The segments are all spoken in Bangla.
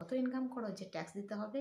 কত ইনকাম করো যে ট্যাক্স দিতে হবে।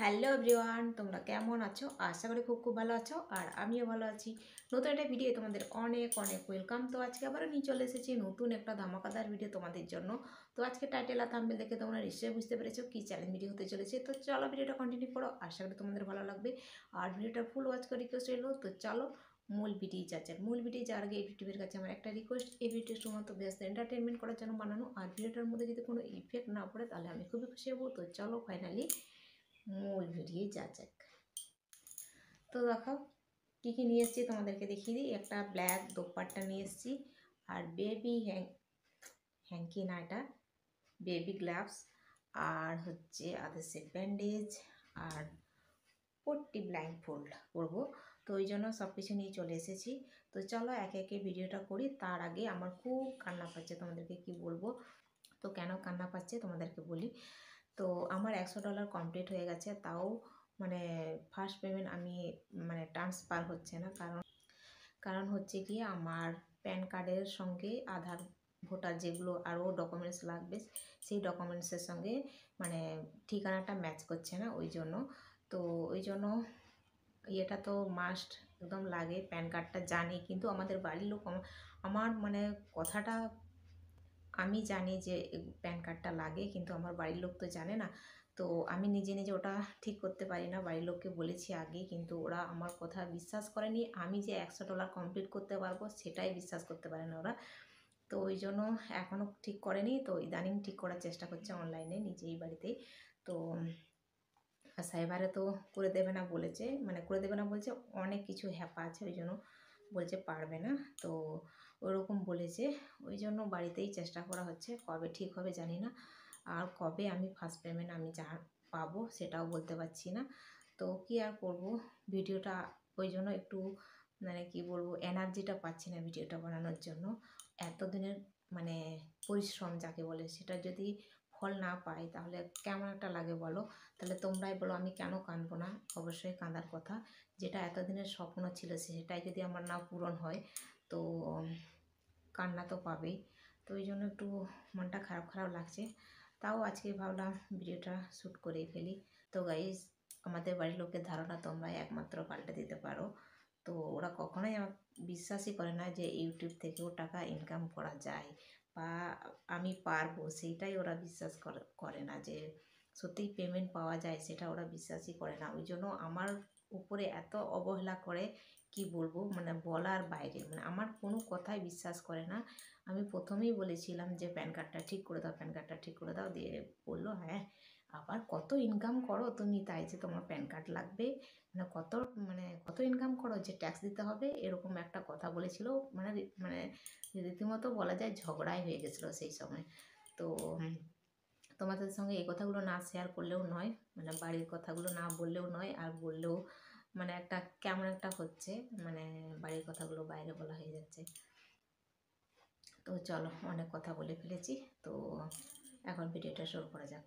হ্যালো এভরিওয়ান, তোমরা কেমন আছো? আশা করি খুব খুব ভালো আছো, আর আমিও ভালো আছি। নতুন একটা ভিডিও তোমাদের অনেক অনেক ওয়েলকাম। তো আজকে আবারও নিয়ে চলে এসেছি নতুন একটা ধামাকাদার ভিডিও তোমাদের জন্য। তো আজকে টাইটেল আর থাম্বনেল দেখে তোমরা নিশ্চয়ই বুঝতে পেরেছো কি চ্যালেঞ্জ ভিডিও হতে চলেছে। তো চলো ভিডিওটা কন্টিনিউ করো, আশা করি তোমাদের ভালো লাগবে। আর ভিডিওটা ফুল ওয়াচ করে রিকোয়েস্ট এলো। তো চলো মূল ভিডিও মূল ভিডিও যাওয়ার আগে ইউটিউবের কাছে আমার একটা রিকোয়েস্ট, এই ভিডিওটা শুধুমাত্র ব্যস্ত এন্টারটেনমেন্ট করার জন্য বানানো, আর ভিডিওটার মধ্যে যদি কোনো ইফেক্ট না পড়ে তাহলে আমি খুবই খুশি হবো। তো চলো ফাইনালি মূল ভিডিও যাক। তো দেখো কী কী নিয়ে এসেছি তোমাদেরকে দেখিয়ে দিই। একটা ব্ল্যাক দোপাট্টা নিয়ে এসেছি, আর বেবি হ্যাঙ্কি না, এটা বেবি গ্লাভস, আর হচ্ছে আদার্সের ব্যান্ডেজ, আর পট্টি ব্লাইন্ড ফোল্ড করবো। তো ওই জন্য সব কিছু নিয়ে চলে এসেছি। তো চলো একে একে ভিডিওটা করি। তার আগে আমার খুব কান্না পাচ্ছে, তোমাদেরকে কি বলবো। তো কেন কান্না পাচ্ছে তোমাদেরকে বলি। তো আমার $100 কমপ্লিট হয়ে গেছে, তাও মানে ফার্স্ট পেমেন্ট আমি মানে ট্রান্সফার হচ্ছে না। কারণ হচ্ছে কি, আমার প্যান কার্ডের সঙ্গে আধার ভোটার যেগুলো আরও ডকুমেন্টস লাগবে, সেই ডকুমেন্টসের সঙ্গে মানে ঠিকানাটা ম্যাচ করছে না, ওই জন্য। তো ওই জন্য এটা তো মাস্ট একদম লাগে, প্যান কার্ডটা জানি, কিন্তু আমাদের বাড়ির লোক আমার মানে কথাটা আমি জানি যে প্যান কার্ডটা লাগে, কিন্তু আমার বাড়ির লোক তো জানে না। তো আমি নিজে নিজে ওটা ঠিক করতে পারি না। বাড়ির লোককে বলেছি আগে, কিন্তু ওরা আমার কথা বিশ্বাস করেনি। আমি যে $100 কমপ্লিট করতে পারবো সেটাই বিশ্বাস করতে পারে না ওরা। তো ওই জন্য এখনও ঠিক করেনি। তো ইদানিং ঠিক করার চেষ্টা করছে অনলাইনে নিজেই বাড়িতেই। তো সাইবারে তো করে দেবে না বলেছে, মানে করে দেবে না বলছে, অনেক কিছু হ্যাপা আছে, ওই জন্য বলছে পারবে না। তো ওরকম বলেছে, ওই জন্য বাড়িতেই চেষ্টা করা হচ্ছে। কবে ঠিক হবে জানি না, আর কবে আমি ফার্স্ট পেমেন্ট আমি যা পাবো সেটাও বলতে পারছি না। তো কি আর করব, ভিডিওটা ওই জন্য একটু মানে কি বলবো, এনার্জিটা পাচ্ছি না ভিডিওটা বানানোর জন্য। এতদিনের মানে পরিশ্রম যাকে বলে, সেটা যদি ফল না পাই তাহলে কেমন একটা লাগে বলো। তাহলে তোমরাই বলো আমি কেন কাঁদবো না? অবশ্যই কাঁদার কথা। যেটা এতদিনের স্বপ্ন ছিল সেটাই যদি আমার না পূরণ হয়, তো কান্না তো পাবেই। তো ওই জন্য একটু মনটা খারাপ খারাপ লাগছে। তাও আজকে ভাবলাম ভিডিওটা শ্যুট করেই ফেলি। তো গাইজ, আমাদের বাড়ির লোকের ধারণা তোমরাই একমাত্র পাল্টে দিতে পারো। তো ওরা কখনোই আমার বিশ্বাসই করে না যে ইউটিউব থেকেও টাকা ইনকাম করা যায়, বা আমি পারবো, সেইটাই ওরা বিশ্বাস করে না যে সত্যিই পেমেন্ট পাওয়া যায়, সেটা ওরা বিশ্বাসই করে না। ওই জন্য আমার উপরে এত অবহেলা করে, কি বলবো, মানে বলার বাইরে। মানে আমার কোনো কথাই বিশ্বাস করে না। আমি প্রথমেই বলেছিলাম যে প্যান কার্ডটা ঠিক করে দাও, প্যান কার্ডটা ঠিক করে দাও, দিয়ে বললো হ্যাঁ আবার কত ইনকাম করো তুমি, তাই যে তোমার প্যান কার্ড লাগবে, মানে কত ইনকাম করো যে ট্যাক্স দিতে হবে, এরকম একটা কথা বলেছিল। মানে মানে রীতিমতো বলা যায় ঝগড়াই হয়ে গেছিলো সেই সময়। তো তোমাদের সঙ্গে এই কথাগুলো না শেয়ার করলেও নয়, মানে বাড়ির কথাগুলো না বললেও নয়, আর বললেও মানে একটা কেমন একটা হচ্ছে, মানে বাড়ির কথাগুলো বাইরে বলা হয়ে যাচ্ছে। তো চলো অনেক কথা বলে ফেলেছি, তো এখন ভিডিওটা শুরু করা যাক।